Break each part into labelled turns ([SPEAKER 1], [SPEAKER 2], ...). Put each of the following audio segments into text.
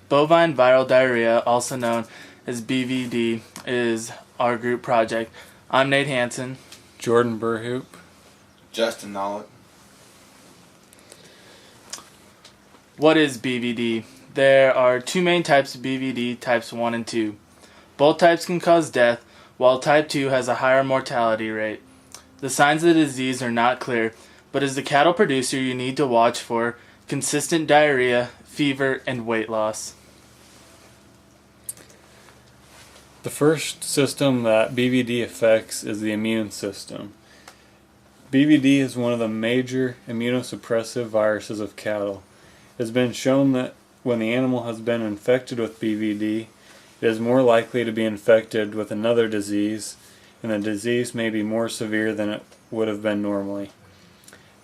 [SPEAKER 1] Bovine viral diarrhea, also known as BVD, is our group project. I'm Nate Hansen.
[SPEAKER 2] Jordan Burhoop.
[SPEAKER 3] Justin Nollett.
[SPEAKER 1] What is BVD? There are two main types of BVD, types 1 and 2. Both types can cause death, while type 2 has a higher mortality rate. The signs of the disease are not clear, but as the cattle producer you need to watch for consistent diarrhea, fever, and weight loss.
[SPEAKER 2] The first system that BVD affects is the immune system. BVD is one of the major immunosuppressive viruses of cattle. It has been shown that when the animal has been infected with BVD, it is more likely to be infected with another disease, and the disease may be more severe than it would have been normally.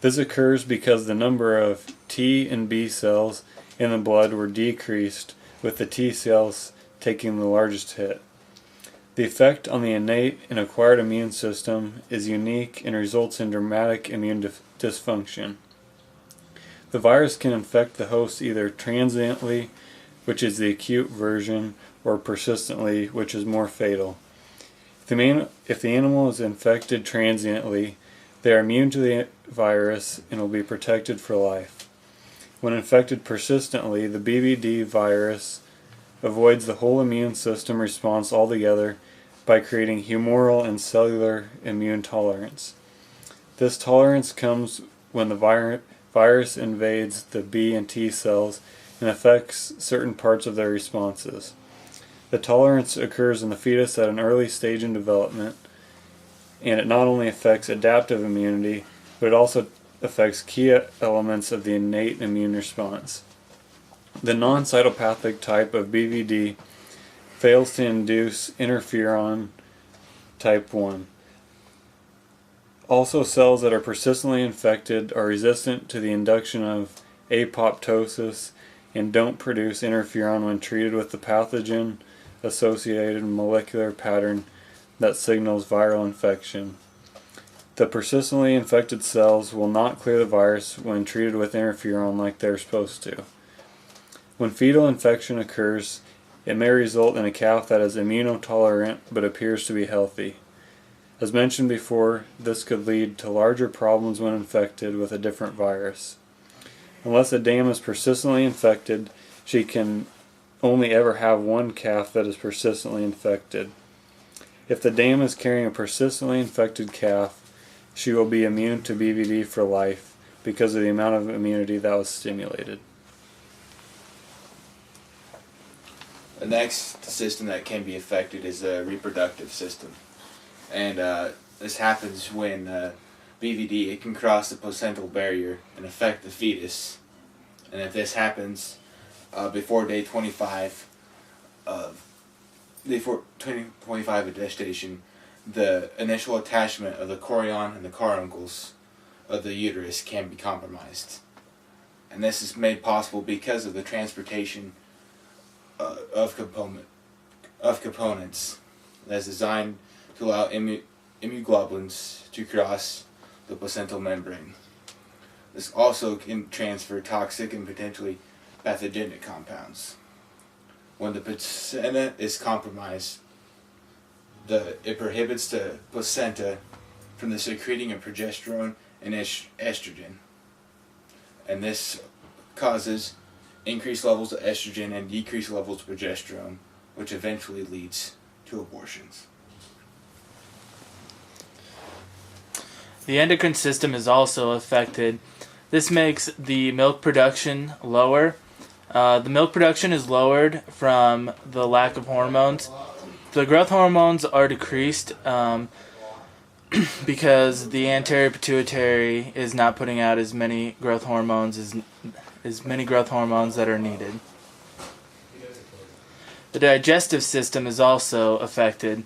[SPEAKER 2] This occurs because the number of T and B cells in the blood were decreased, with the T cells taking the largest hit. The effect on the innate and acquired immune system is unique and results in dramatic immune dysfunction. The virus can infect the host either transiently, which is the acute version, or persistently, which is more fatal. If the animal is infected transiently, they are immune to the virus and will be protected for life. When infected persistently, the BVD virus avoids the whole immune system response altogether by creating humoral and cellular immune tolerance. This tolerance comes when the virus invades the B and T cells and affects certain parts of their responses. The tolerance occurs in the fetus at an early stage in development, and it not only affects adaptive immunity, but it also affects key elements of the innate immune response. The non-cytopathic type of BVD fails to induce interferon type 1. Also, cells that are persistently infected are resistant to the induction of apoptosis and don't produce interferon when treated with the pathogen associated molecular pattern that signals viral infection. The persistently infected cells will not clear the virus when treated with interferon like they're supposed to. When fetal infection occurs, it may result in a calf that is immunotolerant but appears to be healthy. As mentioned before, this could lead to larger problems when infected with a different virus. Unless a dam is persistently infected, she can only ever have one calf that is persistently infected. If the dam is carrying a persistently infected calf, she will be immune to BVD for life because of the amount of immunity that was stimulated.
[SPEAKER 3] The next system that can be affected is the reproductive system. And this happens when BVD it can cross the placental barrier and affect the fetus. And if this happens before day 25 of gestation, the initial attachment of the chorion and the caruncles of the uterus can be compromised. And this is made possible because of the transportation of components that's designed to allow immunoglobulins to cross the placental membrane. This also can transfer toxic and potentially pathogenic compounds. When the placenta is compromised, it prohibits the placenta from the secreting of progesterone and estrogen. And this causes increased levels of estrogen and decreased levels of progesterone, which eventually leads to abortions.
[SPEAKER 1] The endocrine system is also affected. This makes the milk production lower. The milk production is lowered from the lack of hormones. The growth hormones are decreased because the anterior pituitary is not putting out as many growth hormones that are needed. The digestive system is also affected.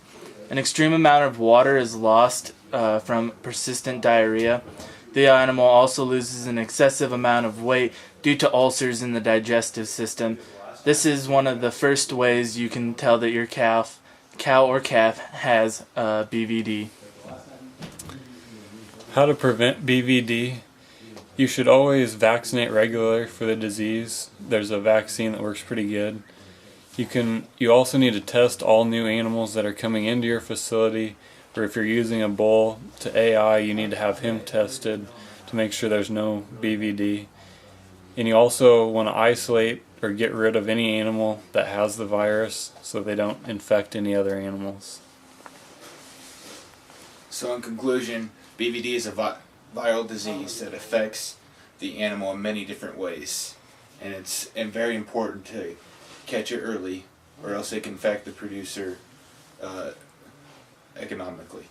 [SPEAKER 1] An extreme amount of water is lost from persistent diarrhea. The animal also loses an excessive amount of weight due to ulcers in the digestive system. This is one of the first ways you can tell that your cow or calf has BVD.
[SPEAKER 2] How to prevent BVD? You should always vaccinate regularly for the disease. There's a vaccine that works pretty good. You also need to test all new animals that are coming into your facility, or if you're using a bull to AI, you need to have him tested to make sure there's no BVD. And you also want to isolate or get rid of any animal that has the virus so they don't infect any other animals.
[SPEAKER 3] So in conclusion, BVD is a viral disease that affects the animal in many different ways. And it's very important to catch it early, or else it can affect the producer economically.